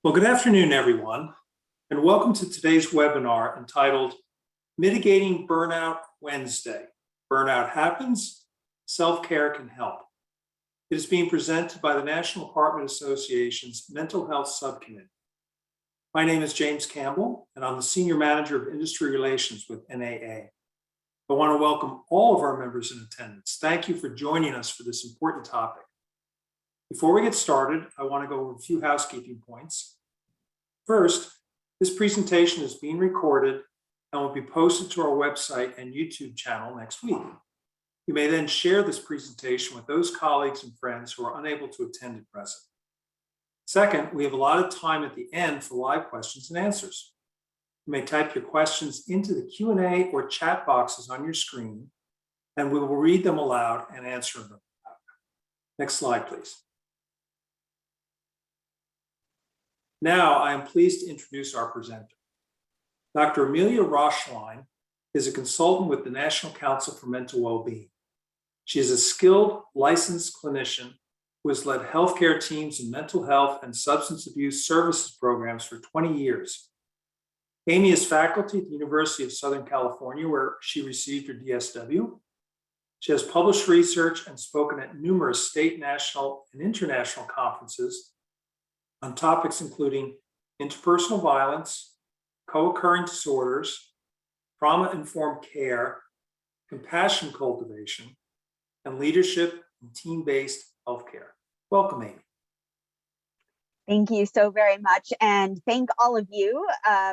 Well, good afternoon, everyone, and welcome to today's webinar entitled Mitigating Burnout Wednesday. Burnout happens, self-care can help. It is being presented by the National Apartment Association's Mental Health Subcommittee. My name is James Campbell, and I'm the Senior Manager of Industry Relations with NAA. I want to welcome all of our members in attendance. Thank you for joining us for this important topic. Before we get started, I want to go over a few housekeeping points. First, this presentation is being recorded and will be posted to our website and YouTube channel next week. You may then share this presentation with those colleagues and friends who are unable to attend in person. Second, we have a lot of time at the end for live questions and answers. You may type your questions into the Q&A or chat boxes on your screen, and we will read them aloud and answer them. Next slide, please. Now, I am pleased to introduce our presenter. Dr. Amelia Roschlein is a consultant with the National Council for Mental Wellbeing. She is a skilled, licensed clinician who has led healthcare teams in mental health and substance abuse services programs for 20 years. Amy is faculty at the University of Southern California, where she received her DSW. She has published research and spoken at numerous state, national, and international conferences on topics including interpersonal violence, co-occurring disorders, trauma-informed care, compassion cultivation, and leadership in team-based healthcare. Welcome, Amy. Thank you so very much. And thank all of you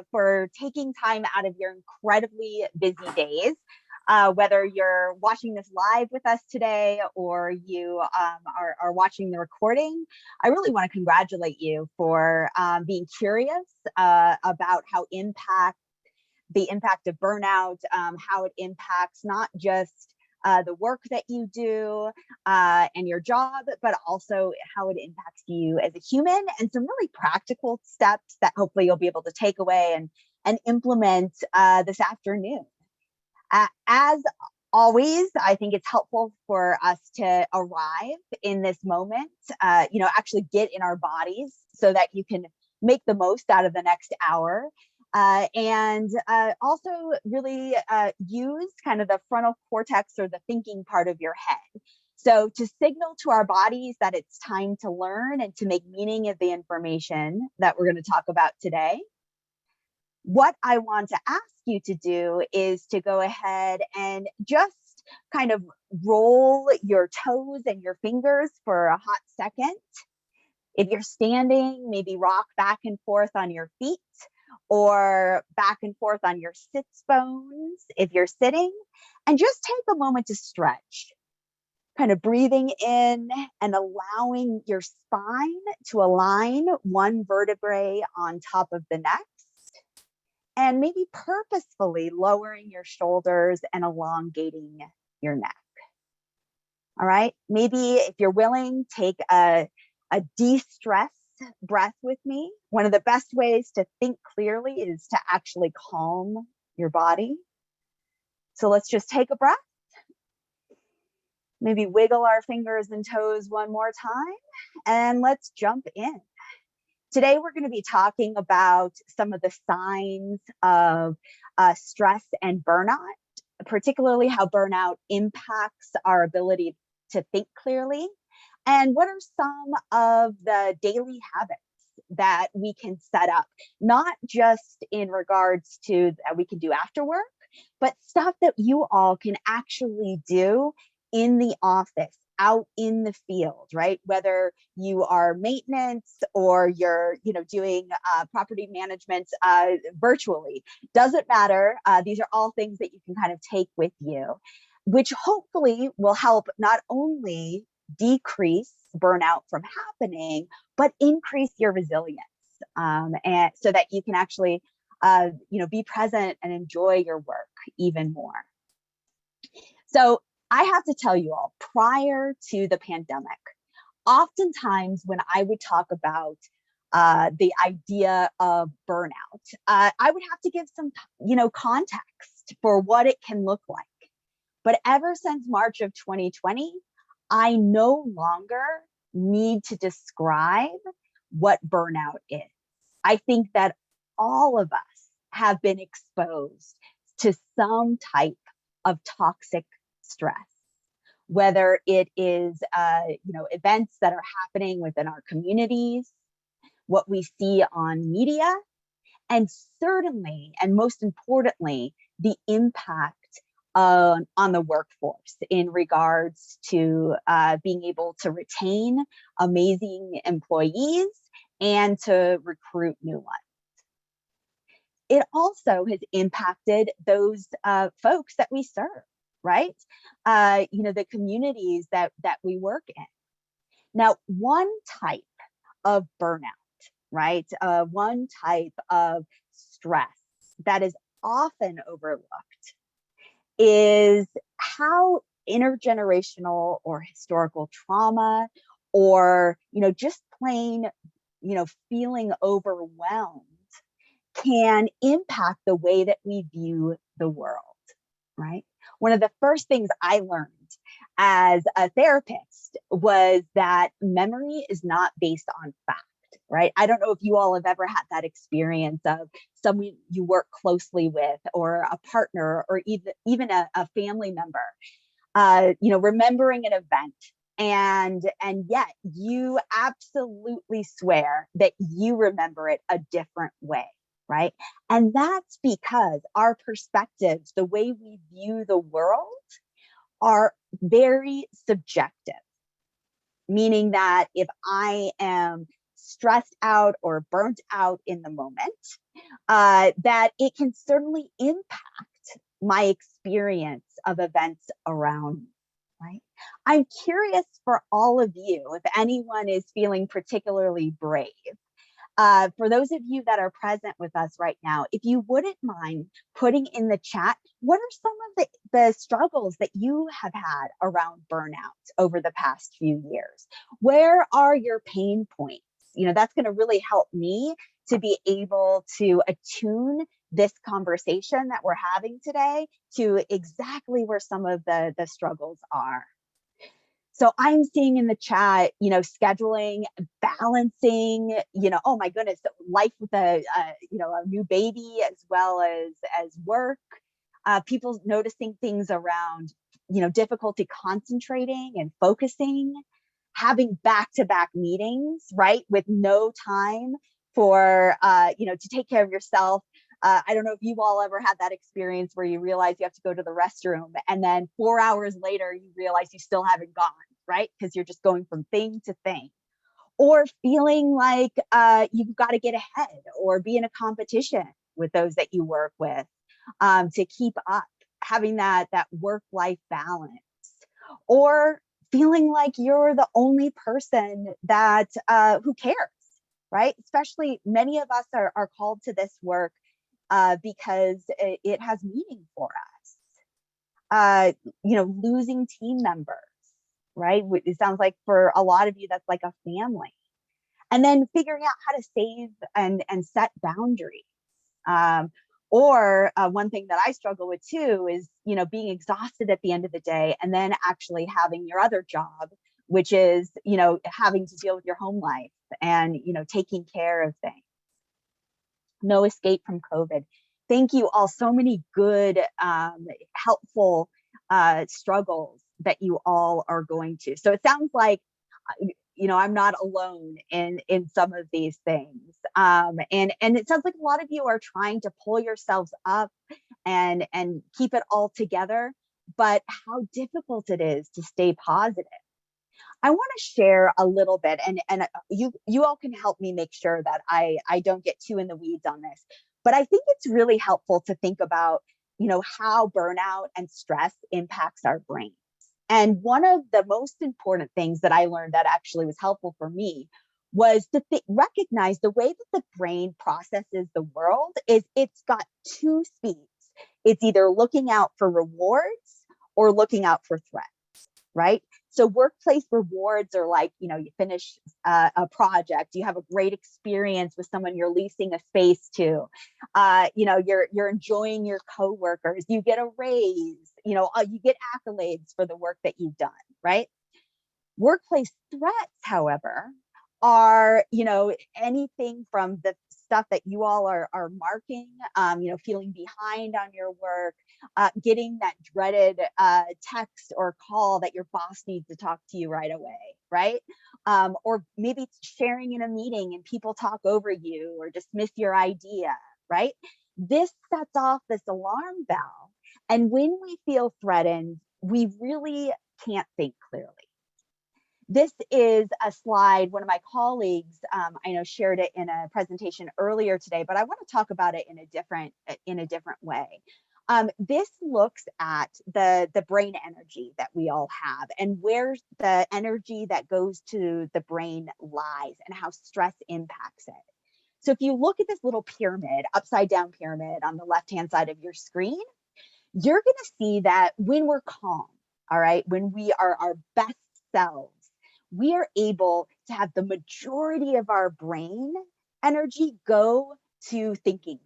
for taking time out of your incredibly busy days. Whether you're watching this live with us today or you are watching the recording, I really want to congratulate you for being curious about how the impact of burnout, how it impacts not just the work that you do and your job, but also how it impacts you as a human, and some really practical steps that hopefully you'll be able to take away and implement this afternoon. As always, I think it's helpful for us to arrive in this moment, actually get in our bodies so that you can make the most out of the next hour. And also really use kind of the frontal cortex or the thinking part of your head. So to signal to our bodies that it's time to learn and to make meaning of the information that we're going to talk about today. What I want to ask you to do is to go ahead and just kind of roll your toes and your fingers for a hot second. If you're standing, maybe rock back and forth on your feet or back and forth on your sits bones if you're sitting, and just take a moment to stretch. Kind of breathing in and allowing your spine to align one vertebrae on top of the next. And maybe purposefully lowering your shoulders and elongating your neck. All right, maybe if you're willing, take a de-stress breath with me. One of the best ways to think clearly is to actually calm your body. So let's just take a breath. Maybe wiggle our fingers and toes one more time, and let's jump in. Today, we're going to be talking about some of the signs of stress and burnout, particularly how burnout impacts our ability to think clearly, and what are some of the daily habits that we can set up, not just in regards to that we can do after work, but stuff that you all can actually do in the office, out in the field, right? Whether you are maintenance or you're, doing property management virtually, doesn't matter. These are all things that you can kind of take with you, which hopefully will help not only decrease burnout from happening, but increase your resilience, and so that you can actually, be present and enjoy your work even more. So I have to tell you all, prior to the pandemic, oftentimes when I would talk about the idea of burnout, I would have to give some, context for what it can look like. But ever since March of 2020, I no longer need to describe what burnout is. I think that all of us have been exposed to some type of toxic stress, whether it is events that are happening within our communities, what we see on media, and certainly, and most importantly, the impact on the workforce in regards to being able to retain amazing employees and to recruit new ones. It also has impacted those folks that we serve, right? The communities that we work in. Now, one type of burnout, right? One type of stress that is often overlooked is how intergenerational or historical trauma, or just plain feeling overwhelmed, can impact the way that we view the world, right? One of the first things I learned as a therapist was that memory is not based on fact, right? I don't know if you all have ever had that experience of someone you work closely with, or a partner, or even a family member, remembering an event, and yet you absolutely swear that you remember it a different way, right? And that's because our perspectives, the way we view the world, are very subjective, meaning that if I am stressed out or burnt out in the moment, that it can certainly impact my experience of events around me, right? I'm curious for all of you, if anyone is feeling particularly brave, for those of you that are present with us right now, if you wouldn't mind putting in the chat, what are some of the struggles that you have had around burnout over the past few years? Where are your pain points? That's going to really help me to be able to attune this conversation that we're having today to exactly where some of the struggles are. So I'm seeing in the chat, scheduling, balancing, oh my goodness, life with a new baby, as well as work. People noticing things around, difficulty concentrating and focusing, having back-to-back meetings, right, with no time for, to take care of yourself. I don't know if you've all ever had that experience where you realize you have to go to the restroom, and then 4 hours later, you realize you still haven't gone, right? Because you're just going from thing to thing. Or feeling like you've got to get ahead or be in a competition with those that you work with to keep up, having that work-life balance. Or feeling like you're the only person that who cares, right? Especially many of us are called to this work because it has meaning for us. Losing team members, right? It sounds like for a lot of you, that's like a family. And then figuring out how to save and set boundaries. Or one thing that I struggle with too is, being exhausted at the end of the day, and then actually having your other job, which is, having to deal with your home life and, taking care of things. No escape from COVID. Thank you all. So many good, helpful struggles that you all are going to. So it sounds like, I'm not alone in some of these things. And it sounds like a lot of you are trying to pull yourselves up and keep it all together, but how difficult it is to stay positive. I want to share a little bit, and you all can help me make sure that I don't get too in the weeds on this. But I think it's really helpful to think about, how burnout and stress impacts our brains. And one of the most important things that I learned that actually was helpful for me was to recognize the way that the brain processes the world is it's got two speeds. It's either looking out for rewards or looking out for threats, right? So workplace rewards are like, you finish a project, you have a great experience with someone you're leasing a space to, you're enjoying your coworkers, you get a raise, you get accolades for the work that you've done, right? Workplace threats, however, are, anything from the stuff that you all are marking, feeling behind on your work, getting that dreaded text or call that your boss needs to talk to you right away, right? Or maybe sharing in a meeting and people talk over you or dismiss your idea, right? This sets off this alarm bell. And when we feel threatened, we really can't think clearly. This is a slide one of my colleagues, I know, shared it in a presentation earlier today, but I want to talk about it in a different way. This looks at the brain energy that we all have and where the energy that goes to the brain lies and how stress impacts it. So if you look at this little pyramid, upside down pyramid on the left-hand side of your screen, you're going to see that when we're calm, all right, when we are our best selves, we are able to have the majority of our brain energy go to thinking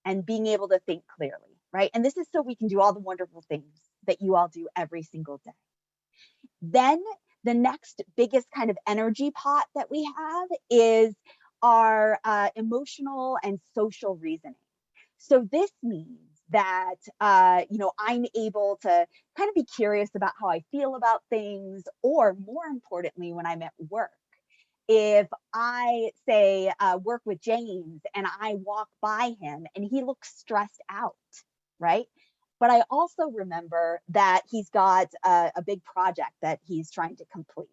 and being able to think clearly, right? And this is so we can do all the wonderful things that you all do every single day. Then the next biggest kind of energy pot that we have is our emotional and social reasoning. So this means that I'm able to kind of be curious about how I feel about things, or more importantly, when I'm at work, if I say work with James and I walk by him and he looks stressed out, right? But I also remember that he's got a big project that he's trying to complete.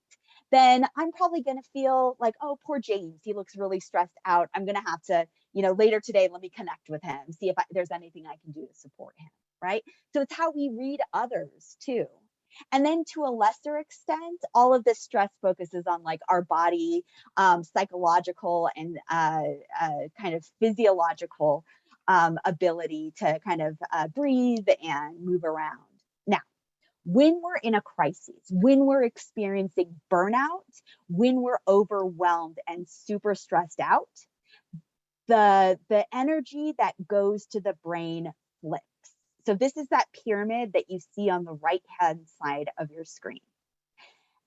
Then I'm probably going to feel like, oh, poor James, he looks really stressed out. I'm going to have to, later today, let me connect with him, see if there's anything I can do to support him, right? So it's how we read others too. And then to a lesser extent, all of this stress focuses on like our body, psychological and kind of physiological ability to kind of breathe and move around. Now, when we're in a crisis, when we're experiencing burnout, when we're overwhelmed and super stressed out, the energy that goes to the brain flips. So this is that pyramid that you see on the right-hand side of your screen.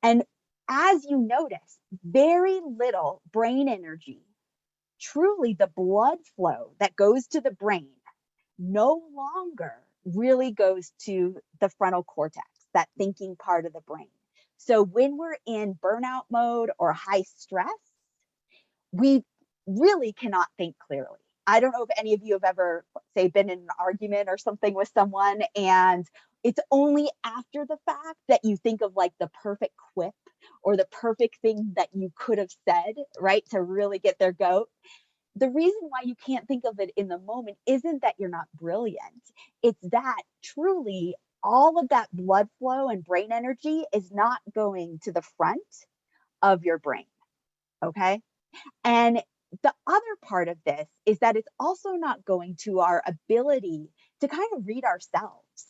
And as you notice, very little brain energy, truly the blood flow that goes to the brain, no longer really goes to the frontal cortex, that thinking part of the brain. So when we're in burnout mode or high stress, we really cannot think clearly. I don't know if any of you have ever, say, been in an argument or something with someone, and it's only after the fact that you think of like the perfect quip or the perfect thing that you could have said, right, to really get their goat. The reason why you can't think of it in the moment isn't that you're not brilliant. It's that truly all of that blood flow and brain energy is not going to the front of your brain. Okay. And the other part of this is that it's also not going to our ability to kind of read ourselves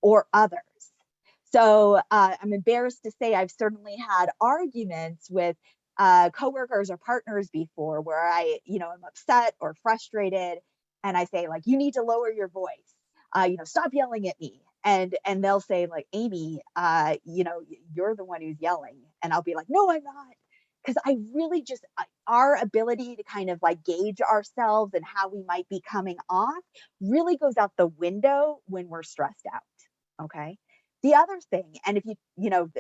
or others. So I'm embarrassed to say I've certainly had arguments with coworkers or partners before where I'm upset or frustrated, and I say like, you need to lower your voice, stop yelling at me, and they'll say like, Amy, you're the one who's yelling, and I'll be like, no, I'm not, because I really just our ability to kind of like gauge ourselves and how we might be coming off really goes out the window when we're stressed out. Okay. The other thing, and if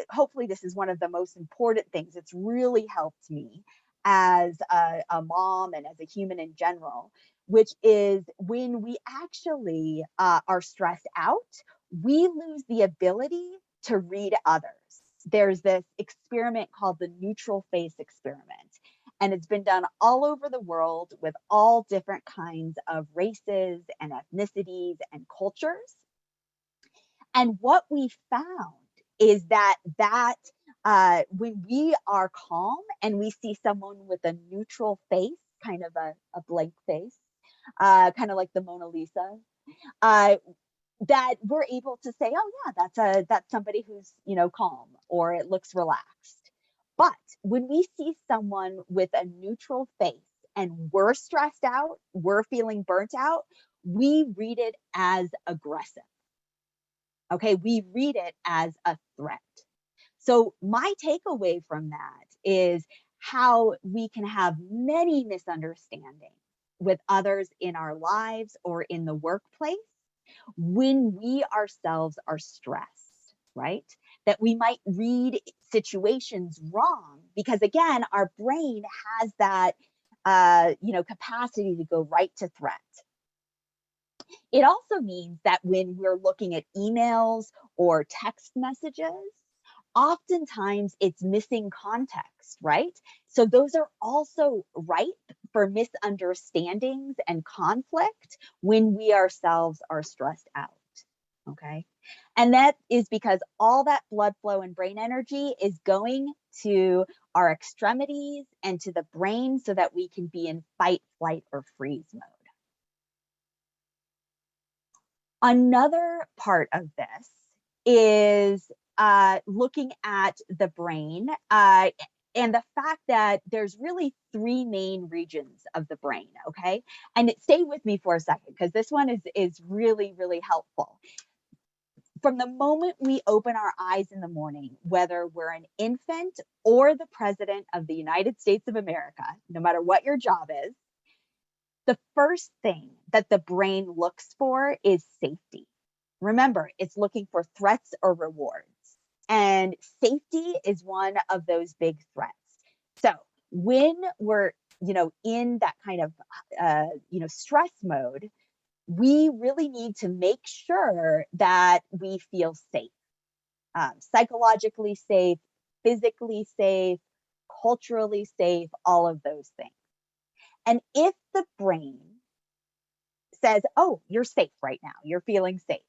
hopefully this is one of the most important things, it's really helped me as a mom and as a human in general, which is when we actually are stressed out, we lose the ability to read others. There's this experiment called the neutral face experiment, and it's been done all over the world with all different kinds of races and ethnicities and cultures. And what we found is that when we are calm and we see someone with a neutral face, kind of a blank face, kind of like the Mona Lisa, that we're able to say, oh yeah, that's somebody who's calm, or it looks relaxed. But when we see someone with a neutral face and we're stressed out, we're feeling burnt out, we read it as aggressive. Okay, we read it as a threat. So my takeaway from that is how we can have many misunderstandings with others in our lives or in the workplace when we ourselves are stressed, right? That we might read situations wrong because, again, our brain has that capacity to go right to threat. It also means that when we're looking at emails or text messages, oftentimes it's missing context, right? So those are also ripe for misunderstandings and conflict when we ourselves are stressed out. Okay. And that is because all that blood flow and brain energy is going to our extremities and to the brain so that we can be in fight, flight, or freeze mode. Another part of this is looking at the brain and the fact that there's really three main regions of the brain, okay? And stay with me for a second because this one is really, really helpful. From the moment we open our eyes in the morning, whether we're an infant or the president of the United States of America, no matter what your job is, the first thing that the brain looks for is safety. Remember, it's looking for threats or rewards. And safety is one of those big threats. So when we're, in that kind of, stress mode, we really need to make sure that we feel safe, psychologically safe, physically safe, culturally safe, all of those things. And if the brain says, oh, you're safe right now, you're feeling safe.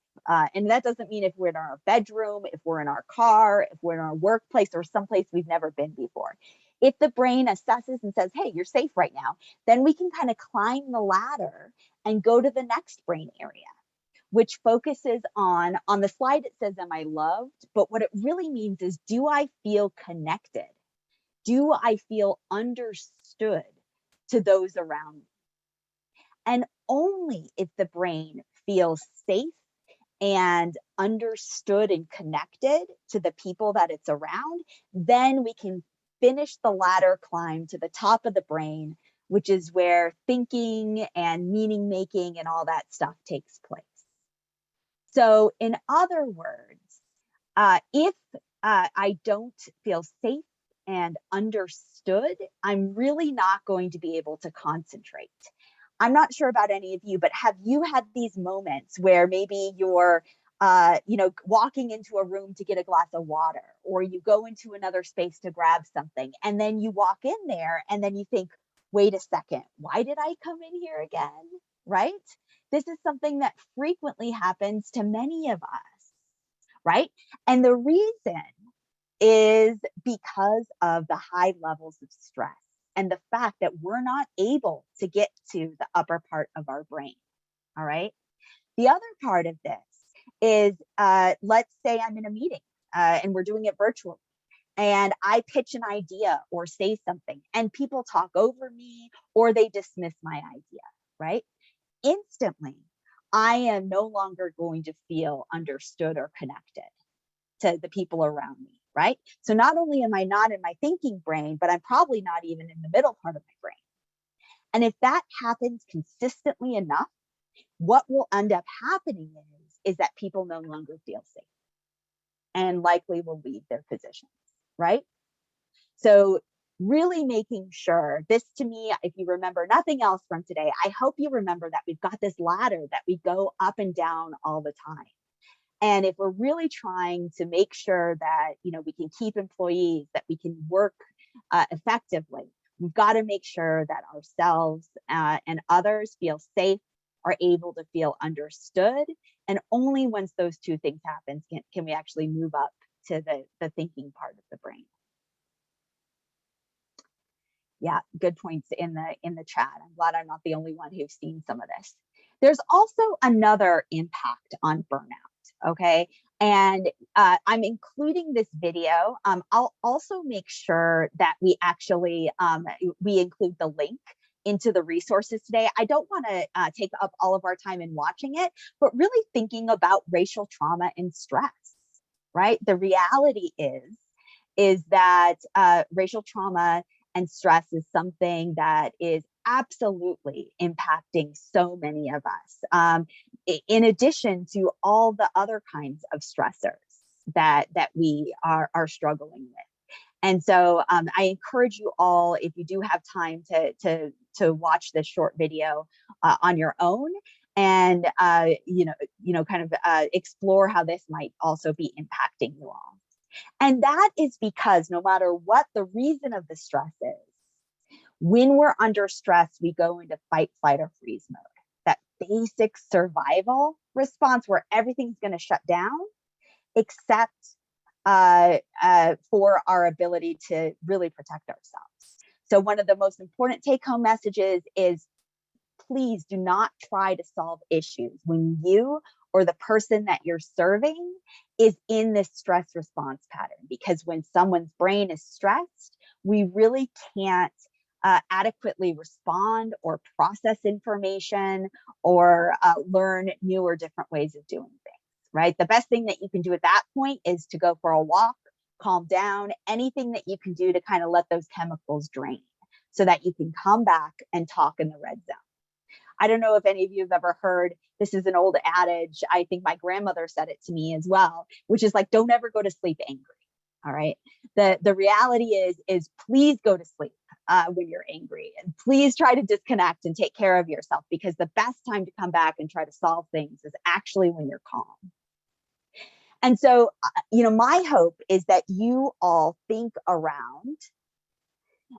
And that doesn't mean if we're in our bedroom, if we're in our car, if we're in our workplace or someplace we've never been before. If the brain assesses and says, hey, you're safe right now, then we can kind of climb the ladder and go to the next brain area, which focuses on the slide it says, am I loved? But what it really means is, do I feel connected? Do I feel understood to those around me? And only if the brain feels safe and understood and connected to the people that it's around, then we can finish the ladder climb to the top of the brain, which is where thinking and meaning making and all that stuff takes place. So in other words, if I don't feel safe and understood, I'm really not going to be able to concentrate. I'm not sure about any of you, but have you had these moments where maybe you're, walking into a room to get a glass of water, or you go into another space to grab something, and then you walk in there and then you think, wait a second, why did I come in here again? Right? This is something that frequently happens to many of us, right? And the reason is because of the high levels of stress and the fact that we're not able to get to the upper part of our brain. All right. The other part of this is, let's say I'm in a meeting and we're doing it virtually, and I pitch an idea or say something and people talk over me or they dismiss my idea, right? Instantly, I am no longer going to feel understood or connected to the people around me, right? So not only am I not in my thinking brain, but I'm probably not even in the middle part of my brain. And if that happens consistently enough, what will end up happening is that people no longer feel safe and likely will leave their positions, right? So really making sure this, to me, if you remember nothing else from today, I hope you remember that we've got this ladder that we go up and down all the time. And if we're really trying to make sure that, we can keep employees, that we can work effectively, we've got to make sure that ourselves and others feel safe, are able to feel understood. And only once those two things happen can we actually move up to the thinking part of the brain. Yeah, good points in the chat. I'm glad I'm not the only one who's seen some of this. There's also another impact on burnout, okay? And I'm including this video. I'll also make sure that we actually, we include the link into the resources today. I don't want to take up all of our time in watching it, but really thinking about racial trauma and stress, right? The reality is that racial trauma and stress is something that is absolutely impacting so many of us, in addition to all the other kinds of stressors that we are struggling with. And so I encourage you all, if you do have time, to watch this short video on your own, and kind of explore how this might also be impacting you all. And that is because no matter what the reason of the stress is, when we're under stress, we go into fight, flight, or freeze mode. That basic survival response where everything's going to shut down, except for our ability to really protect ourselves. So one of the most important take-home messages is, please do not try to solve issues when you or the person that you're serving is in this stress response pattern. Because when someone's brain is stressed, we really can't adequately respond or process information or learn new or different ways of doing things. Right? The best thing that you can do at that point is to go for a walk, calm down, anything that you can do to kind of let those chemicals drain so that you can come back and talk in the red zone. I don't know if any of you have ever heard, this is an old adage, I think my grandmother said it to me as well, which is like, don't ever go to sleep angry. All right. The reality is please go to sleep when you're angry, and please try to disconnect and take care of yourself, because the best time to come back and try to solve things is actually when you're calm. And so, my hope is that you all think around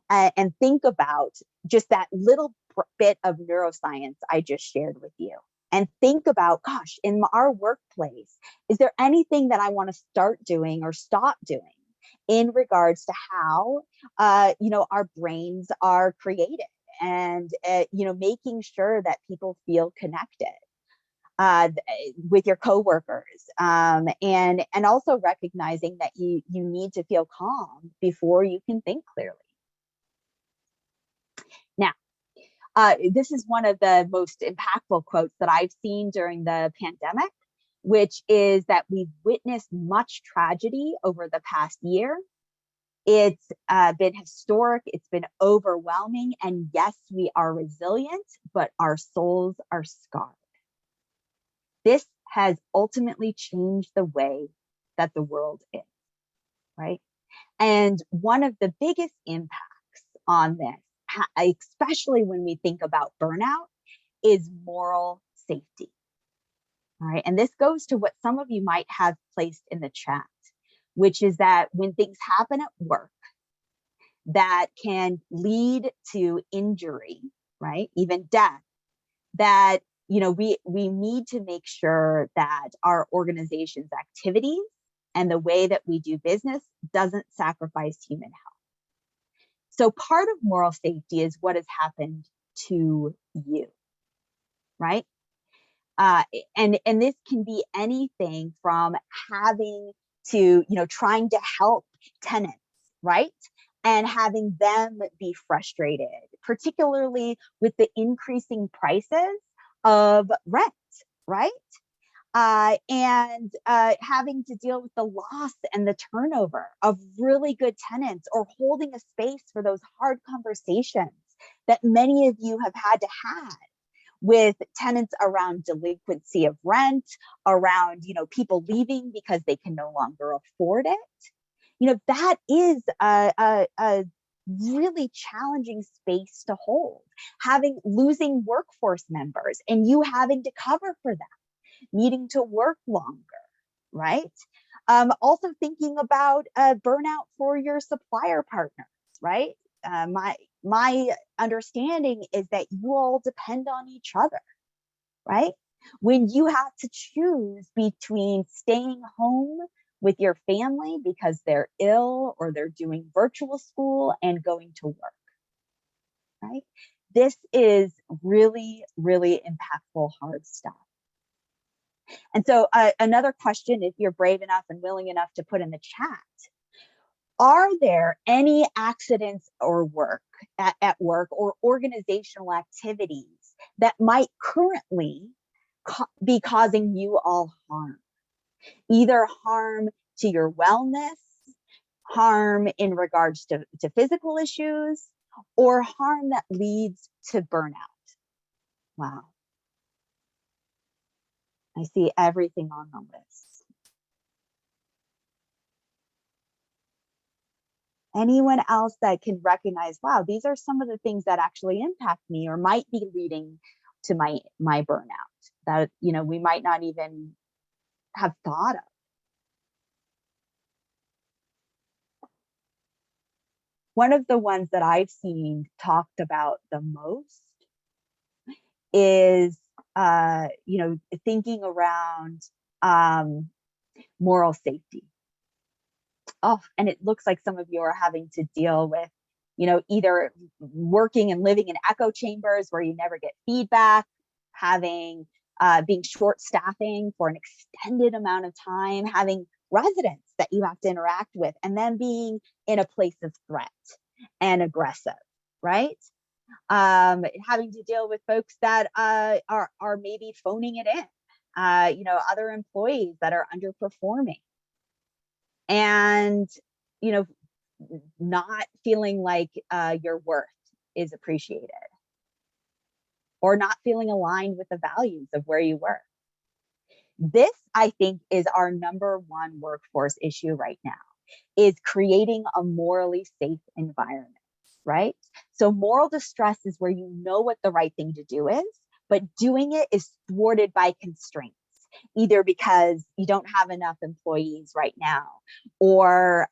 and think about just that little bit of neuroscience I just shared with you. And think about, gosh, in our workplace, is there anything that I want to start doing or stop doing in regards to how, our brains are created, and, making sure that people feel connected with your coworkers, and also recognizing that you need to feel calm before you can think clearly. Now, this is one of the most impactful quotes that I've seen during the pandemic, which is that we've witnessed much tragedy over the past year. It's been historic, it's been overwhelming, and yes, we are resilient, but our souls are scarred. This has ultimately changed the way that the world is, right? And one of the biggest impacts on this, especially when we think about burnout, is moral safety. All right. And this goes to what some of you might have placed in the chat, which is that when things happen at work that can lead to injury, right, even death, that we need to make sure that our organization's activities and the way that we do business doesn't sacrifice human health. So part of moral safety is what has happened to you, right? And this can be anything from having to, trying to help tenants, right? And having them be frustrated, particularly with the increasing prices of rent, right? And having to deal with the loss and the turnover of really good tenants, or holding a space for those hard conversations that many of you have had to have with tenants around delinquency of rent, around, people leaving because they can no longer afford it. That is a really challenging space to hold. Losing workforce members and you having to cover for them, needing to work longer, right? Also thinking about burnout for your supplier partners, right? My understanding is that you all depend on each other, right? When you have to choose between staying home with your family because they're ill or they're doing virtual school and going to work, right? This is really, really impactful, hard stuff. And so another question, if you're brave enough and willing enough to put in the chat, are there any accidents or work at work or organizational activities that might currently be causing you all harm? Either harm to your wellness, harm in regards to physical issues, or harm that leads to burnout. Wow. I see everything on the list. Anyone else that can recognize, wow, these are some of the things that actually impact me or might be leading to my burnout that, you know, we might not even have thought of. One of the ones that I've seen talked about the most is, you know, thinking around moral safety. Oh, and it looks like some of you are having to deal with, you know, either working and living in echo chambers where you never get feedback, having being short staffing for an extended amount of time, having residents that you have to interact with, and then being in a place of threat and aggressive, right? Having to deal with folks that are maybe phoning it in, you know, other employees that are underperforming, and, you know, not feeling like your worth is appreciated, or not feeling aligned with the values of where you work. This, I think, is our number one workforce issue right now, is creating a morally safe environment, right? So moral distress is where you know what the right thing to do is, but doing it is thwarted by constraints, either because you don't have enough employees right now, or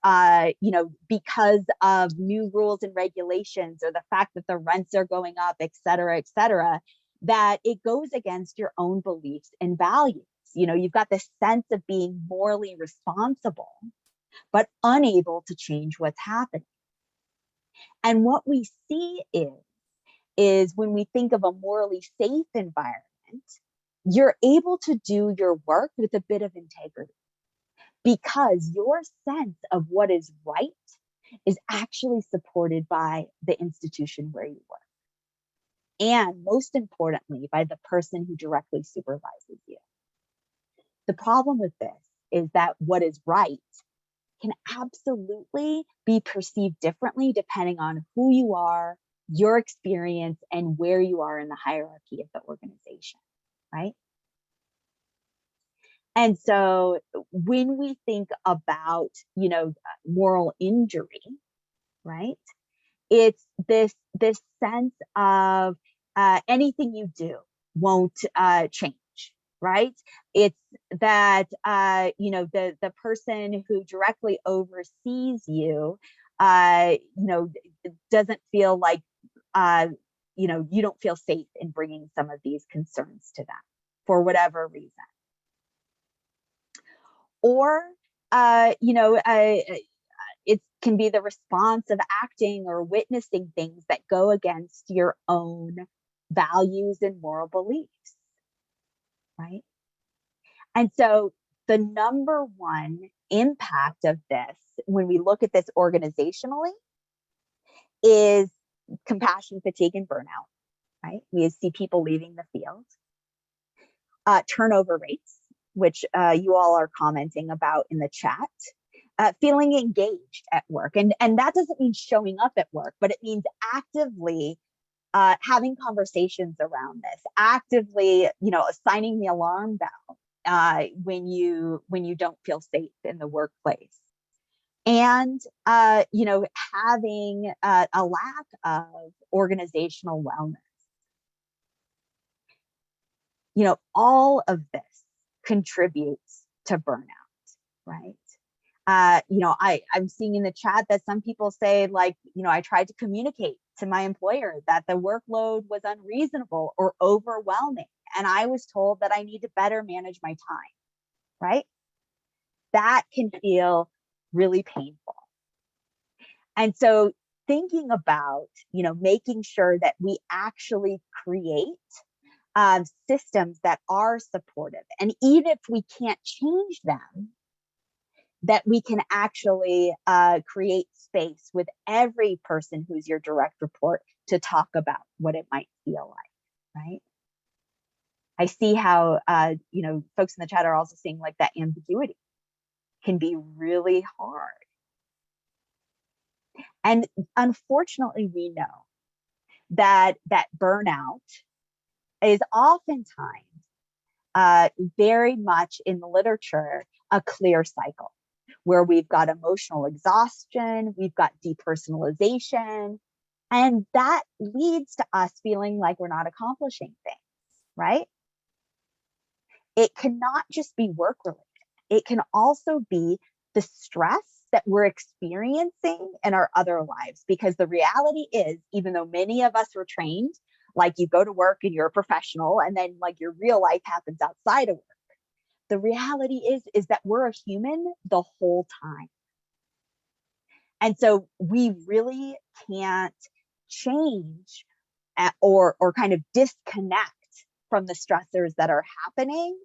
you know, because of new rules and regulations, or the fact that the rents are going up, et cetera, that it goes against your own beliefs and values. You know, you've got this sense of being morally responsible, but unable to change what's happening. And what we see is when we think of a morally safe environment, you're able to do your work with a bit of integrity, because your sense of what is right is actually supported by the institution where you work. And most importantly, by the person who directly supervises you. The problem with this is that what is right can absolutely be perceived differently depending on who you are, your experience, and where you are in the hierarchy of the organization, right? And so when we think about, you know, moral injury, right? It's this sense of anything you do won't change, right? It's that you know, the person who directly oversees you, you know, doesn't feel like you know, you don't feel safe in bringing some of these concerns to them for whatever reason, or you know, it can be the response of acting or witnessing things that go against your own values and moral beliefs, right? And so the number one impact of this, when we look at this organizationally, is compassion fatigue and burnout, right? We see people leaving the field. Turnover rates, which you all are commenting about in the chat. Feeling engaged at work. And that doesn't mean showing up at work, but it means actively having conversations around this, actively, you know, assigning the alarm bell when you don't feel safe in the workplace. And, you know, having a lack of organizational wellness. You know, all of this contributes to burnout, right? You know, I'm seeing in the chat that some people say, like, you know, I tried to communicate to my employer that the workload was unreasonable or overwhelming, and I was told that I need to better manage my time, right? That can feel really painful. And so thinking about, you know, making sure that we actually create systems that are supportive, and even if we can't change them, that we can actually create space with every person who's your direct report to talk about what it might feel like, right? I see how, you know, folks in the chat are also seeing like that ambiguity can be really hard. And unfortunately, we know that burnout is oftentimes very much in the literature a clear cycle where we've got emotional exhaustion, we've got depersonalization, and that leads to us feeling like we're not accomplishing things, right? It cannot just be work related. It can also be the stress that we're experiencing in our other lives, because the reality is, even though many of us were trained, like you go to work and you're a professional and then like your real life happens outside of work, the reality is that we're a human the whole time. And so we really can't change or kind of disconnect from the stressors that are happening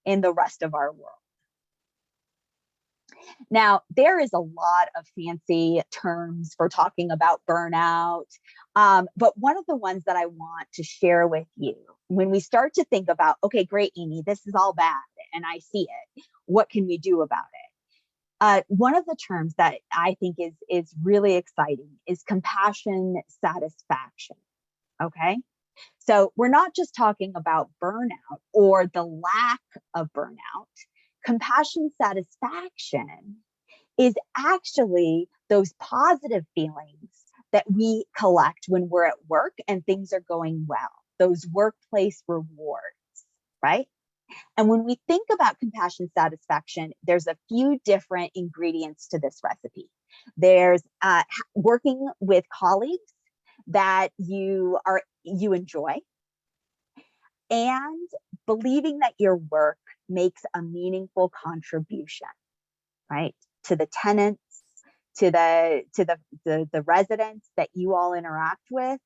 in the rest of our world. Now, there is a lot of fancy terms for talking about burnout, but one of the ones that I want to share with you, when we start to think about, okay, great, Amy, this is all bad, and I see it, what can we do about it? One of the terms that I think is really exciting is compassion satisfaction, okay? So we're not just talking about burnout or the lack of burnout. Compassion satisfaction is actually those positive feelings that we collect when we're at work and things are going well, those workplace rewards, right? And when we think about compassion satisfaction, there's a few different ingredients to this recipe. There's working with colleagues that you enjoy, and believing that your work makes a meaningful contribution, right, to the tenants, to the residents that you all interact with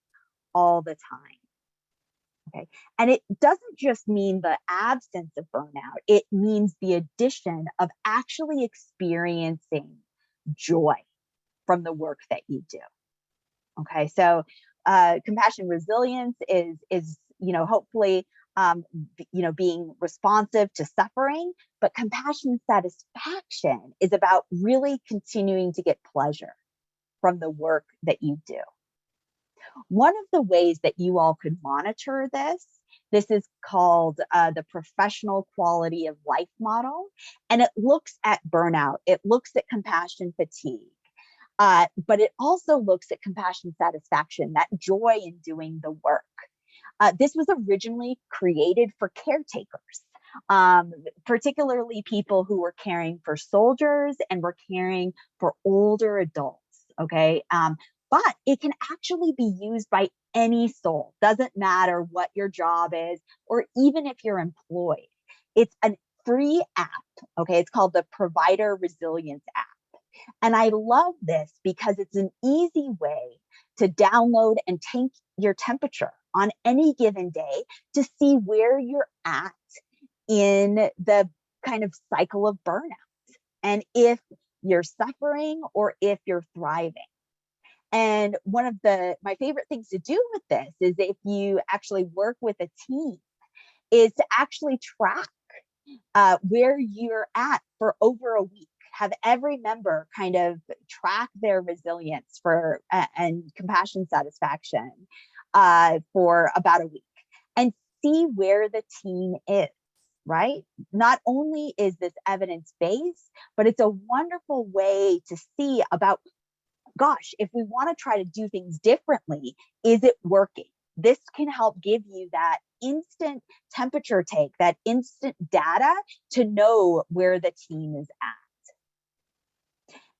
all the time. Okay. And it doesn't just mean the absence of burnout, it means the addition of actually experiencing joy from the work that you do. Okay. So compassion resilience is hopefully being responsive to suffering, but compassion satisfaction is about really continuing to get pleasure from the work that you do. One of the ways that you all could monitor this is called the professional quality of life model, and it looks at burnout, it looks at compassion fatigue, but it also looks at compassion satisfaction, that joy in doing the work. This was originally created for caretakers, particularly people who were caring for soldiers and were caring for older adults, okay? But it can actually be used by any soul. Doesn't matter what your job is, or even if you're employed. It's a free app, okay? It's called the Provider Resilience app. And I love this because it's an easy way to download and take your temperature on any given day to see where you're at in the kind of cycle of burnout, and if you're suffering or if you're thriving. And one of my favorite things to do with this is, if you actually work with a team, is to actually track where you're at for over a week. Have every member kind of track their resilience and compassion satisfaction for about a week, and see where the team is, right? Not only is this evidence-based, but it's a wonderful way to see about, gosh, if we want to try to do things differently, is it working? This can help give you that instant temperature take, that instant data to know where the team is at.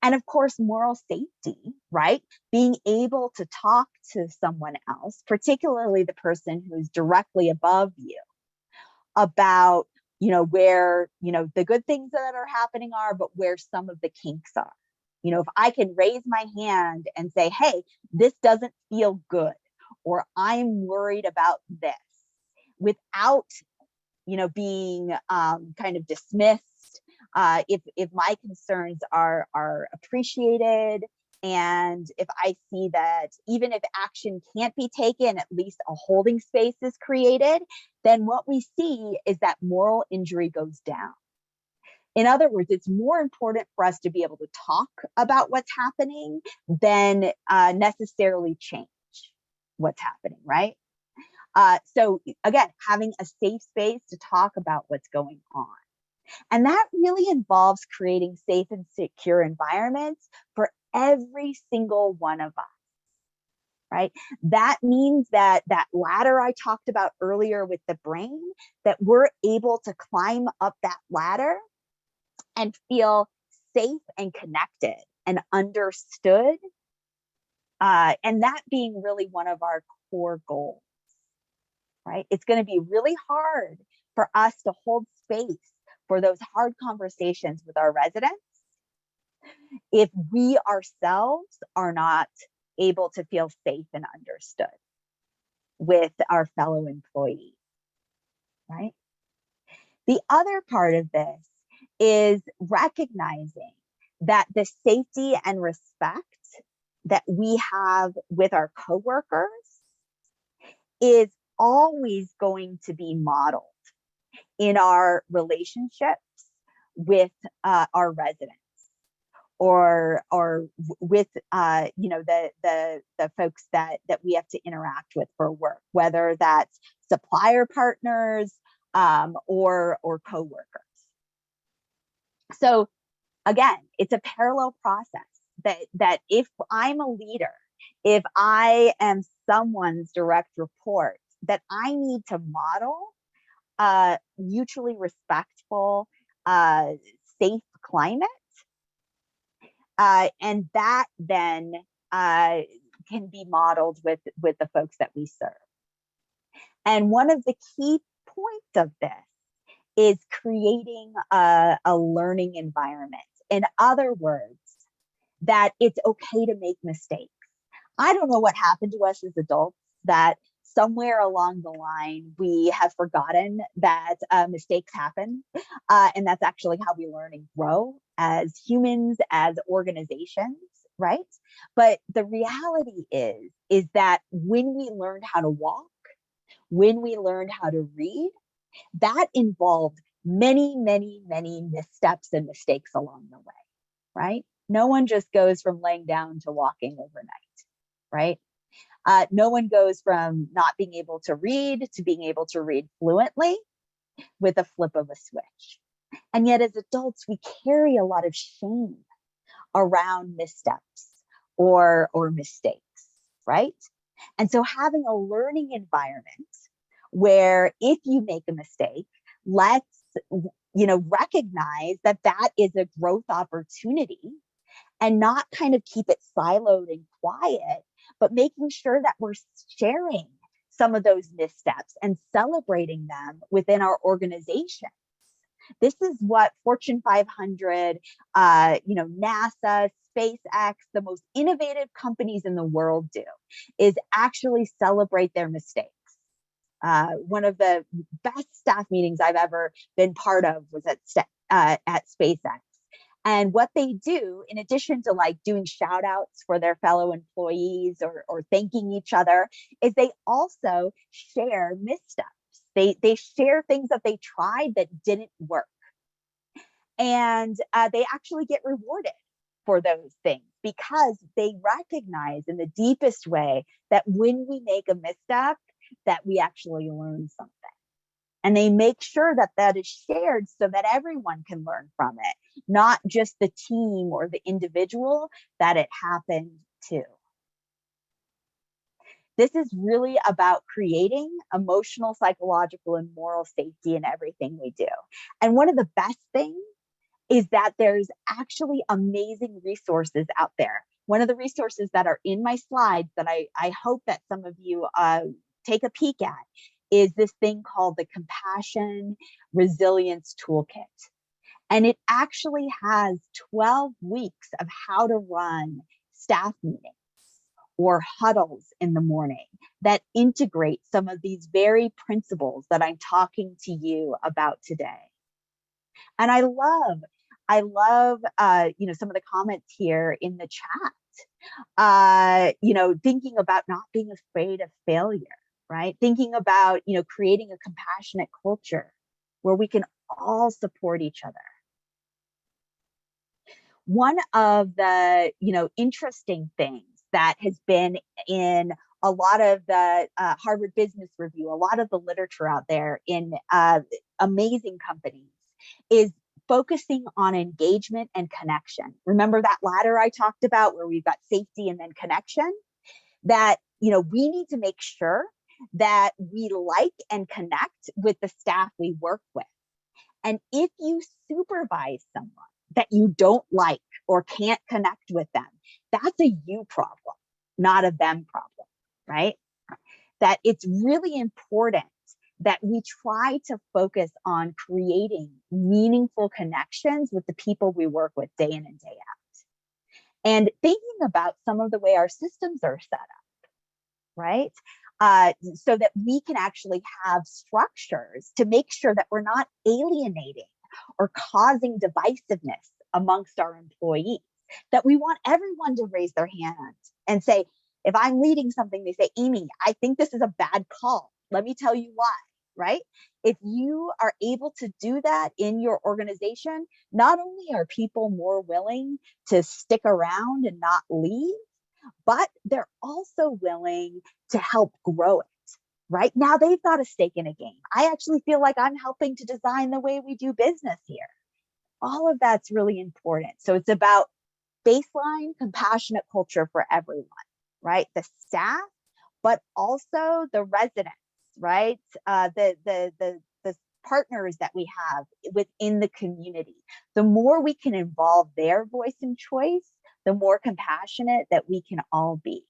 And of course, moral safety, right? Being able to talk to someone else, particularly the person who's directly above you, about, where, the good things that are happening are, but where some of the kinks are. If I can raise my hand and say, hey, this doesn't feel good, or I'm worried about this, without, being kind of dismissed, if my concerns are appreciated, and if I see that even if action can't be taken, at least a holding space is created, then what we see is that moral injury goes down. In other words, it's more important for us to be able to talk about what's happening than necessarily change what's happening, right? So again, having a safe space to talk about what's going on. And that really involves creating safe and secure environments for every single one of us, right? That means that that ladder I talked about earlier with the brain, that we're able to climb up that ladder and feel safe and connected and understood. And that being really one of our core goals, right? It's going to be really hard for us to hold space for those hard conversations with our residents if we ourselves are not able to feel safe and understood with our fellow employees, right? The other part of this is recognizing that the safety and respect that we have with our coworkers is always going to be modeled in our relationships with our residents, or with the folks that we have to interact with for work, whether that's supplier partners or coworkers. So again, it's a parallel process that if I'm a leader, if I am someone's direct report, that I need to model mutually respectful, safe climate. And that then can be modeled with the folks that we serve. And one of the key points of this is creating a learning environment. In other words, that it's okay to make mistakes. I don't know what happened to us as adults, that somewhere along the line, we have forgotten that mistakes happen. And that's actually how we learn and grow as humans, as organizations, right? But the reality is that when we learned how to walk, when we learned how to read, that involved many, many, many missteps and mistakes along the way, right? No one just goes from laying down to walking overnight, right? No one goes from not being able to read to being able to read fluently with a flip of a switch. And yet as adults, we carry a lot of shame around missteps or mistakes, right? And so having a learning environment where if you make a mistake, let's recognize that that is a growth opportunity, and not kind of keep it siloed and quiet, but making sure that we're sharing some of those missteps and celebrating them within our organization. This is what Fortune 500, NASA, SpaceX, the most innovative companies in the world do, is actually celebrate their mistakes. One of the best staff meetings I've ever been part of was at SpaceX. And what they do, in addition to like doing shout outs for their fellow employees or thanking each other, is they also share missteps. They share things that they tried that didn't work. And they actually get rewarded for those things because they recognize in the deepest way that when we make a misstep, that we actually learn something. And they make sure that that is shared so that everyone can learn from it, not just the team or the individual that it happened to. This is really about creating emotional, psychological, and moral safety in everything we do. And one of the best things is that there's actually amazing resources out there. One of the resources that are in my slides that I hope that some of you take a peek at is this thing called the Compassion Resilience Toolkit. And it actually has 12 weeks of how to run staff meetings or huddles in the morning that integrate some of these very principles that I'm talking to you about today. And I love some of the comments here in the chat, thinking about not being afraid of failure, right? Thinking about, creating a compassionate culture where we can all support each other. One of the, interesting things that has been in a lot of the Harvard Business Review, a lot of the literature out there in amazing companies is focusing on engagement and connection. Remember that ladder I talked about where we've got safety and then connection? That, we need to make sure that we like and connect with the staff we work with. And if you supervise someone that you don't like or can't connect with them, that's a you problem, not a them problem, right? That it's really important that we try to focus on creating meaningful connections with the people we work with day in and day out. And thinking about some of the way our systems are set up, right? So that we can actually have structures to make sure that we're not alienating or causing divisiveness amongst our employees, that we want everyone to raise their hand and say, if I'm leading something, they say, Amy, I think this is a bad call. Let me tell you why, right? If you are able to do that in your organization, not only are people more willing to stick around and not leave, but they're also willing to help grow it. Right now, they've got a stake in a game. I actually feel like I'm helping to design the way we do business here. All of that's really important. So it's about baseline compassionate culture for everyone, right? The staff, but also the residents, right? The partners that we have within the community. The more we can involve their voice and choice, the more compassionate that we can all be.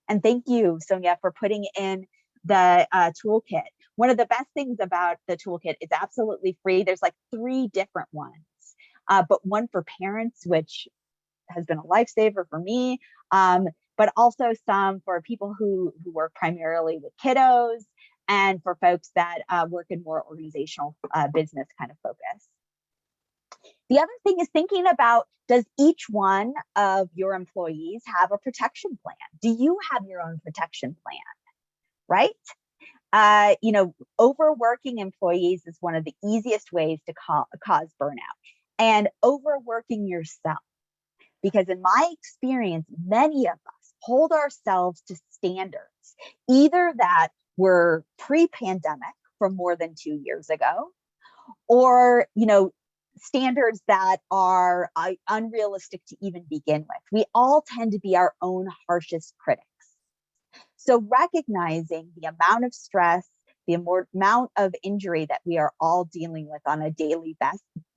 And thank you, Sonia, for putting in the toolkit. One of the best things about the toolkit is absolutely free. There's like 3 different ones, but one for parents, which has been a lifesaver for me, but also some for people who work primarily with kiddos and for folks that work in more organizational business kind of focus. The other thing is thinking about, does each one of your employees have a protection plan? Do you have your own protection plan, right? Overworking employees is one of the easiest ways to cause burnout, and overworking yourself. Because in my experience, many of us hold ourselves to standards, either that were pre-pandemic from more than 2 years ago, or, standards that are unrealistic to even begin with. We all tend to be our own harshest critics. So recognizing the amount of stress, the amount of injury that we are all dealing with on a daily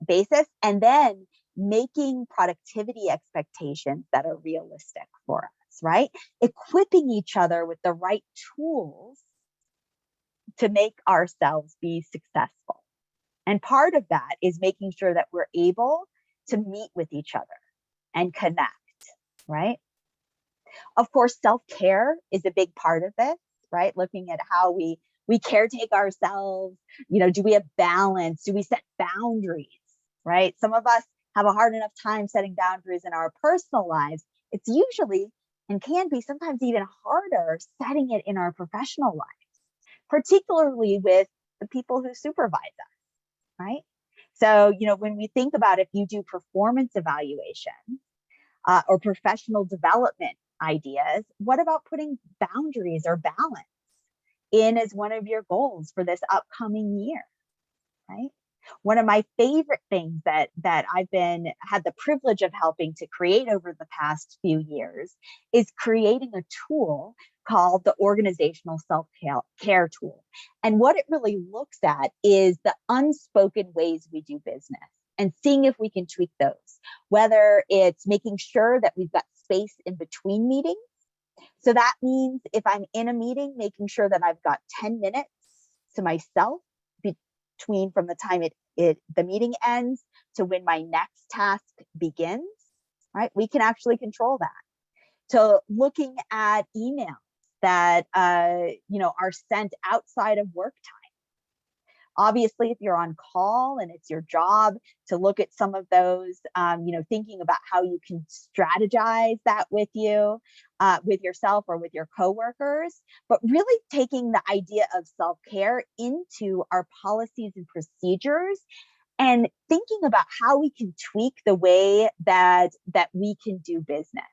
basis, and then making productivity expectations that are realistic for us, right? Equipping each other with the right tools to make ourselves be successful. And part of that is making sure that we're able to meet with each other and connect, right? Of course, self-care is a big part of this, right? Looking at how we caretake ourselves, do we have balance? Do we set boundaries, right? Some of us have a hard enough time setting boundaries in our personal lives. It's usually, and can be sometimes even harder, setting it in our professional lives, particularly with the people who supervise us, right? So, when we think about if you do performance evaluation or professional development ideas, what about putting boundaries or balance in as one of your goals for this upcoming year, right? One of my favorite things that I've had the privilege of helping to create over the past few years is creating a tool called the Organizational Self-Care Tool. And what it really looks at is the unspoken ways we do business and seeing if we can tweak those, whether it's making sure that we've got space in between meetings. So that means if I'm in a meeting, making sure that I've got 10 minutes to myself between from the time the meeting ends to when my next task begins, right? We can actually control that. To looking at emails that are sent outside of work time. Obviously, if you're on call and it's your job to look at some of those, thinking about how you can strategize that with yourself or with your coworkers, but really taking the idea of self-care into our policies and procedures and thinking about how we can tweak the way that we can do business,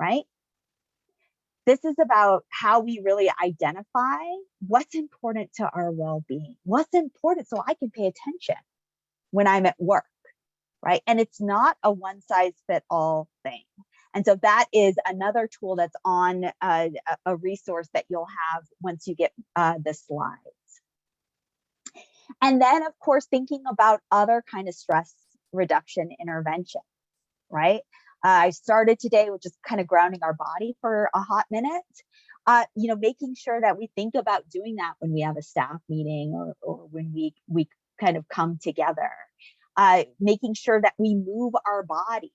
right? This is about how we really identify what's important to our well-being, what's important so I can pay attention when I'm at work, right? And it's not a one-size-fits-all thing. And so that is another tool that's on a resource that you'll have once you get the slides. And then, of course, thinking about other kind of stress reduction intervention, right? I started today with just kind of grounding our body for a hot minute, making sure that we think about doing that when we have a staff meeting or when we kind of come together, making sure that we move our body.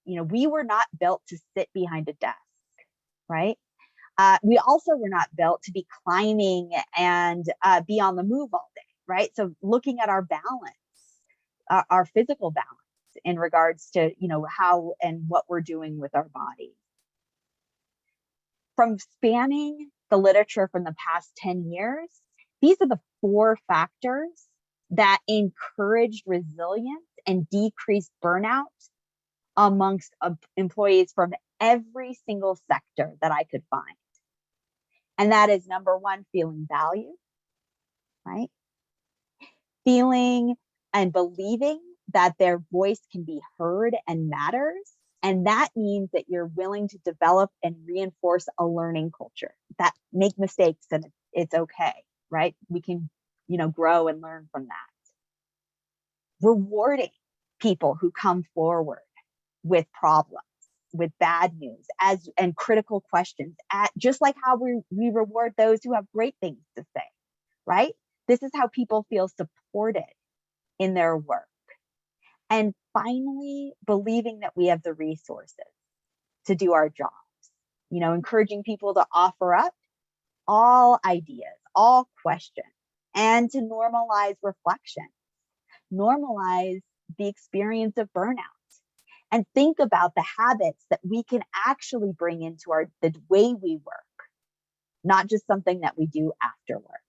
We were not built to sit behind a desk, right? We also were not built to be climbing and be on the move all day, right? So looking at our balance, our physical balance in regards to, how and what we're doing with our body. From spanning the literature from the past 10 years, these are the 4 factors that encouraged resilience and decreased burnout amongst employees from every single sector that I could find. And that is number 1, feeling valued, right? Feeling and believing that their voice can be heard and matters. And that means that you're willing to develop and reinforce a learning culture that make mistakes and it's okay, right? We can, grow and learn from that. Rewarding people who come forward with problems, with bad news and critical questions, just like how we reward those who have great things to say, right? This is how people feel supported in their work. And finally, believing that we have the resources to do our jobs, encouraging people to offer up all ideas, all questions, and to normalize reflection, normalize the experience of burnout, and think about the habits that we can actually bring into the way we work, not just something that we do after work.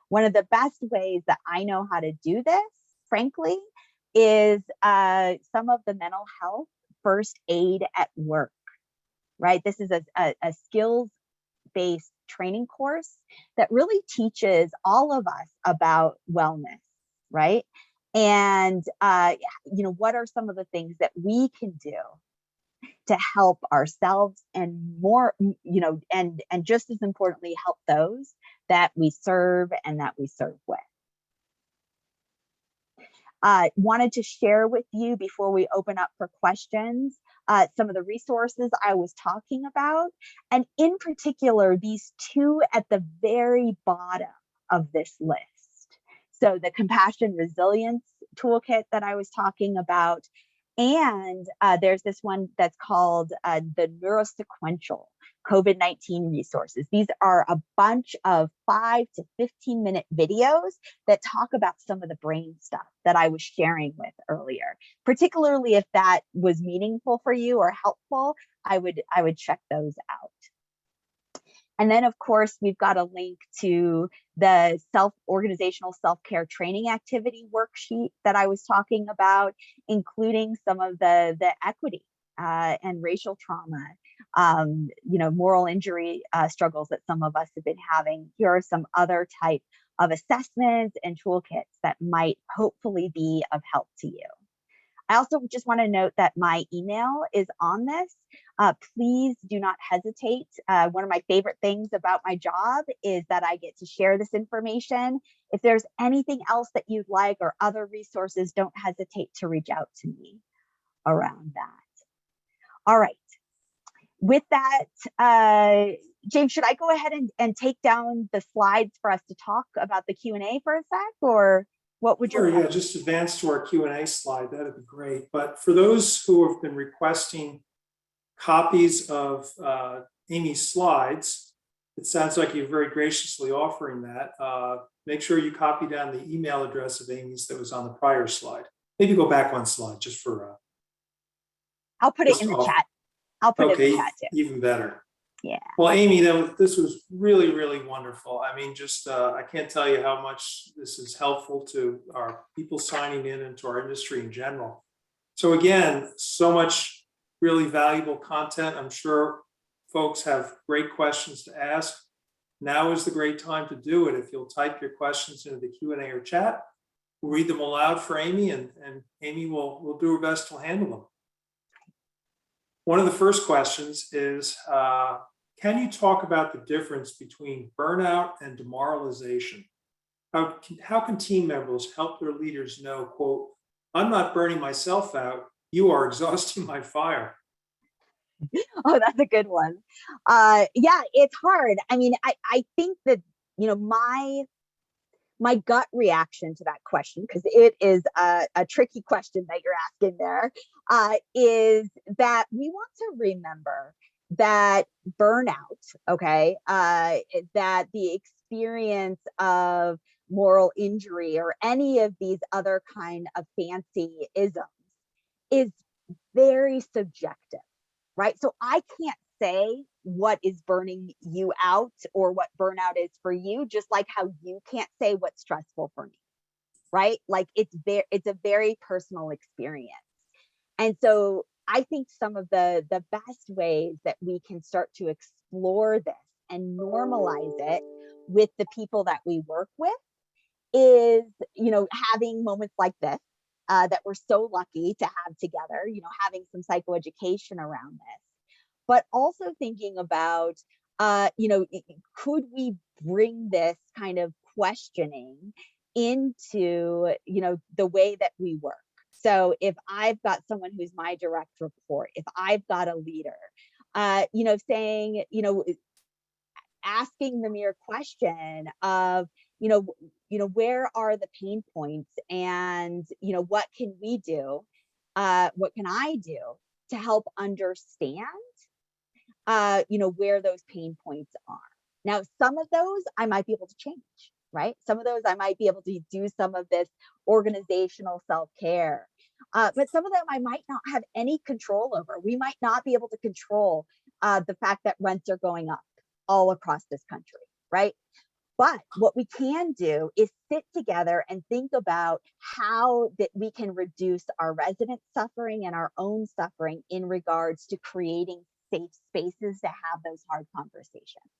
One of the best ways that I know how to do this, frankly, is some of the mental health first aid at work, right? This is a skills-based training course that really teaches all of us about wellness, right? And, what are some of the things that we can do to help ourselves and more, and just as importantly, help those that we serve and that we serve with. Wanted to share with you before we open up for questions, some of the resources I was talking about, and in particular, these 2 at the very bottom of this list. So the Compassion Resilience Toolkit that I was talking about, and there's this one that's called the Neurosequential COVID-19 resources. These are a bunch of 5 to 15-minute videos that talk about some of the brain stuff that I was sharing with earlier. Particularly if that was meaningful for you or helpful, I would check those out. And then, of course, we've got a link to the organizational self-care training activity worksheet that I was talking about, including some of the equity and racial trauma, moral injury struggles that some of us have been having. Here are some other type of assessments and toolkits that might hopefully be of help to you. I also just want to note that my email is on this. Please do not hesitate. One of my favorite things about my job is that I get to share this information. If there's anything else that you'd like or other resources, don't hesitate to reach out to me around that. All right. With that, James, should I go ahead and take down the slides for us to talk about the Q&A for a sec, or what would your Sure, yeah, just advance to our Q&A slide. That'd be great. But for those who have been requesting copies of Amy's slides, it sounds like you're very graciously offering that. Make sure you copy down the email address of Amy's that was on the prior slide. Maybe go back one slide just for. I'll put it in the chat. I'll put it in the chat too. Even better. Yeah. Well, Amy, this was really, really wonderful. I mean, just I can't tell you how much this is helpful to our people signing in and to our industry in general. So again, so much really valuable content. I'm sure folks have great questions to ask. Now is the great time to do it. If you'll type your questions into the Q&A or chat, we'll read them aloud for Amy, and Amy will do her best to handle them. One of the first questions is, can you talk about the difference between burnout and demoralization? How can team members help their leaders know, quote, I'm not burning myself out, you are exhausting my fire? Oh, that's a good one. Yeah, it's hard. I mean, I think that, my gut reaction to that question, because it is a tricky question that you're asking there, is that we want to remember that burnout, okay, that the experience of moral injury or any of these other kind of fancy isms is very subjective, right? So I can't say what is burning you out or what burnout is for you, just like how you can't say what's stressful for me, right? Like it's a very personal experience. And so I think some of the best ways that we can start to explore this and normalize it with the people that we work with is, having moments like this, that we're so lucky to have together, having some psychoeducation around this, but also thinking about, could we bring this kind of questioning into, the way that we work? So if I've got someone who's my direct report, if I've got a leader, saying, asking the mere question of, where are the pain points, and what can we do, what can I do to help understand, where those pain points are. Now, some of those I might be able to change, right? Some of those I might be able to do some of this organizational self-care. But some of them I might not have any control over. We might not be able to control the fact that rents are going up all across this country, right? But what we can do is sit together and think about how that we can reduce our resident suffering and our own suffering in regards to creating safe spaces to have those hard conversations,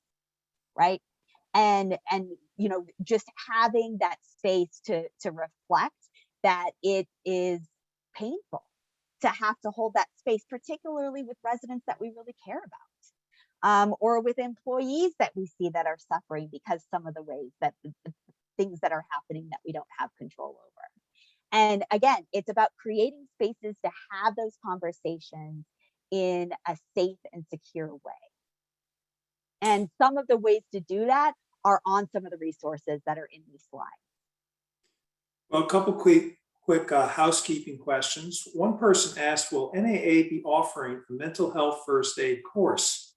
right? And just having that space to reflect that it is painful to have to hold that space, particularly with residents that we really care about. Or with employees that we see that are suffering because some of the ways that the things that are happening that we don't have control over. And again, it's about creating spaces to have those conversations in a safe and secure way. And some of the ways to do that are on some of the resources that are in these slides. Well, a couple quick housekeeping questions. One person asked, will NAA be offering a mental health first aid course?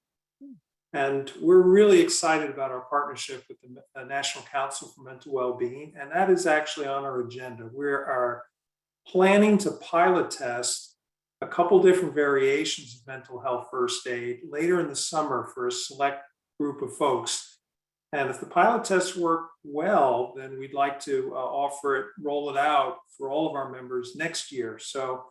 And we're really excited about our partnership with the National Council for Mental Wellbeing, and that is actually on our agenda. We are planning to pilot test a couple different variations of mental health first aid later in the summer for a select group of folks. And if the pilot tests work well, then we'd like to offer it, roll it out for all of our members next year. So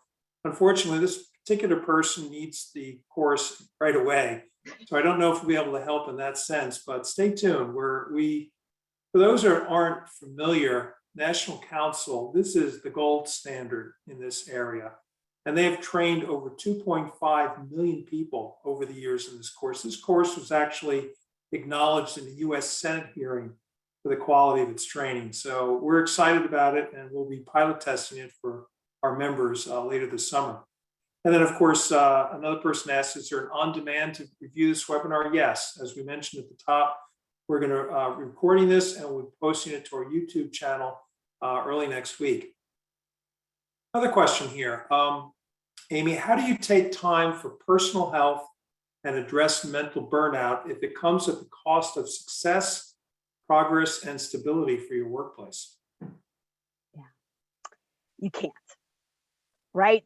unfortunately, this particular person needs the course right away. So I don't know if we'll be able to help in that sense, but stay tuned. For those who aren't familiar, National Council, this is the gold standard in this area. And they have trained over 2.5 million people over the years in this course. This course was actually acknowledged in the US Senate hearing for the quality of its training. So we're excited about it, and we'll be pilot testing it for our members later this summer. And then, of course, another person asked, is there an on-demand to review this webinar? Yes, as we mentioned at the top, we're going to be recording this and we'll be posting it to our YouTube channel early next week. Another question here. Amy, how do you take time for personal health and address mental burnout if it comes at the cost of success, progress, and stability for your workplace? Yeah, you can't. right?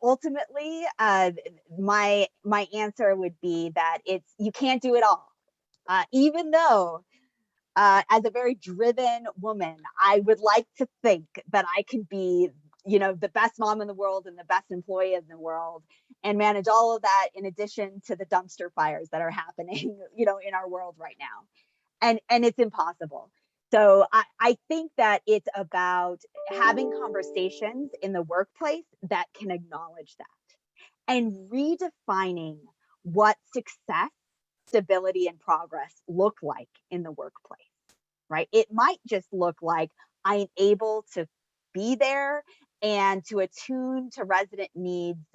Ultimately, my answer would be that you can't do it all. Even though, as a very driven woman, I would like to think that I can be, the best mom in the world and the best employee in the world, and manage all of that in addition to the dumpster fires that are happening, in our world right now. And it's impossible. So I think that it's about having conversations in the workplace that can acknowledge that and redefining what success, stability, and progress look like in the workplace, right? It might just look like I'm able to be there and to attune to resident needs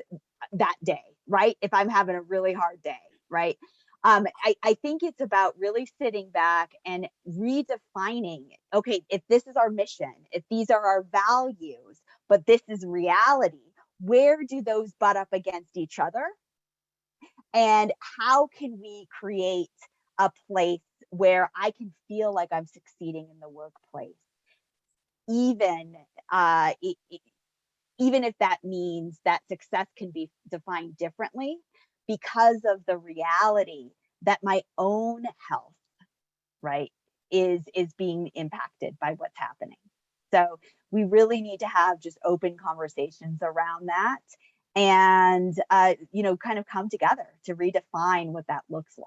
that day, right? If I'm having a really hard day, right? I think it's about really sitting back and redefining, okay, if this is our mission, if these are our values, but this is reality, where do those butt up against each other? And how can we create a place where I can feel like I'm succeeding in the workplace, even even if that means that success can be defined differently because of the reality that my own health, right, is being impacted by what's happening. So we really need to have just open conversations around that, and kind of come together to redefine what that looks like.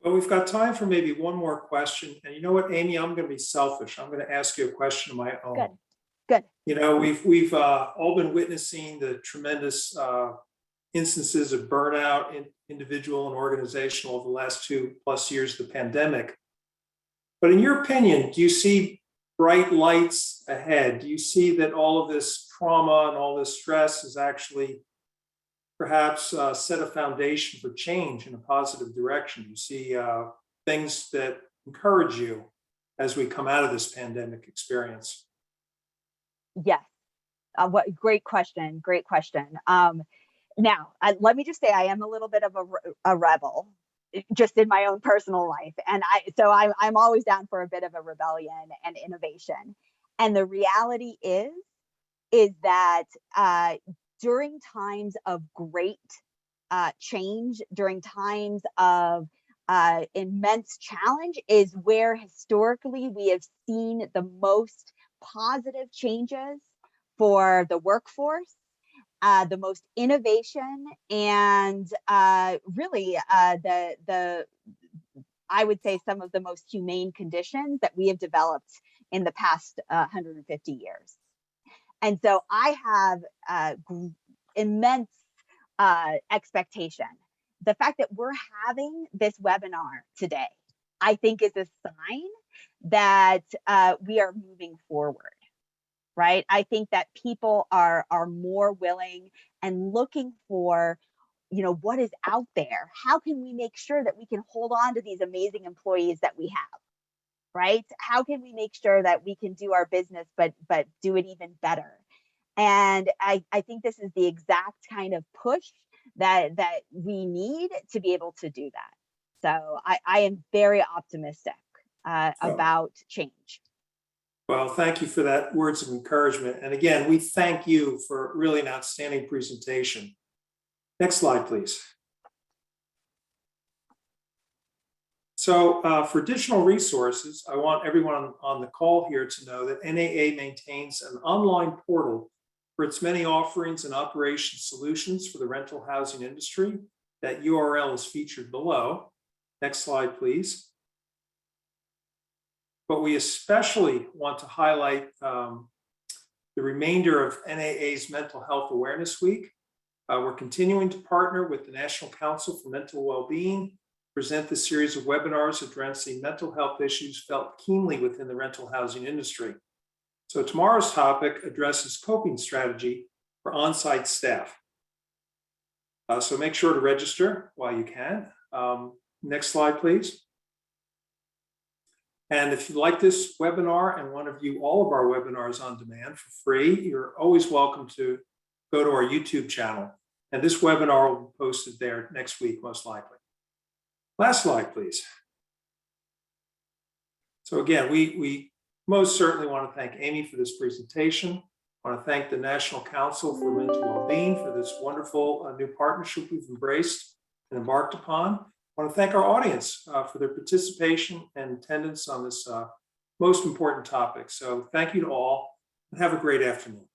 Well, we've got time for maybe one more question. And you know what, Amy, I'm going to be selfish. I'm going to ask you a question of my Good. own. Good. We've all been witnessing the tremendous instances of burnout in individual and organizational over the last 2+ years of the pandemic. But in your opinion, do you see bright lights ahead? Do you see that all of this trauma and all this stress is actually perhaps set a foundation for change in a positive direction? You see things that encourage you as we come out of this pandemic experience? Yes. What great question. Great question. Now, let me just say, I am a little bit of a rebel, just in my own personal life, and I'm always down for a bit of a rebellion and innovation. And the reality is that during times of great change, during times of immense challenge, is where historically we have seen the most positive changes for the workforce, the most innovation, and really the I would say some of the most humane conditions that we have developed in the past 150 years. And so I have immense expectation. The fact that we're having this webinar today, I think, is a sign that we are moving forward, right? I think that people are more willing and looking for, what is out there. How can we make sure that we can hold on to these amazing employees that we have, right? How can we make sure that we can do our business, but do it even better? And I think this is the exact kind of push that we need to be able to do that. So I am very optimistic about change. Well, thank you for that words of encouragement. And again, we thank you for really an outstanding presentation. Next slide, please. So for additional resources, I want everyone on the call here to know that NAA maintains an online portal for its many offerings and operation solutions for the rental housing industry. That URL is featured below. Next slide, please. But we especially want to highlight the remainder of NAA's Mental Health Awareness Week. We're continuing to partner with the National Council for Mental Wellbeing, present this series of webinars addressing mental health issues felt keenly within the rental housing industry. So tomorrow's topic addresses coping strategy for on-site staff. So make sure to register while you can. Next slide, please. And if you like this webinar and want to view all of our webinars on demand for free, you're always welcome to go to our YouTube channel. And this webinar will be posted there next week, most likely. Last slide, please. So again, we most certainly want to thank Amy for this presentation. I want to thank the National Council for Mental Wellbeing for this wonderful new partnership we've embraced and embarked upon. I want to thank our audience for their participation and attendance on this most important topic. So thank you to all and have a great afternoon.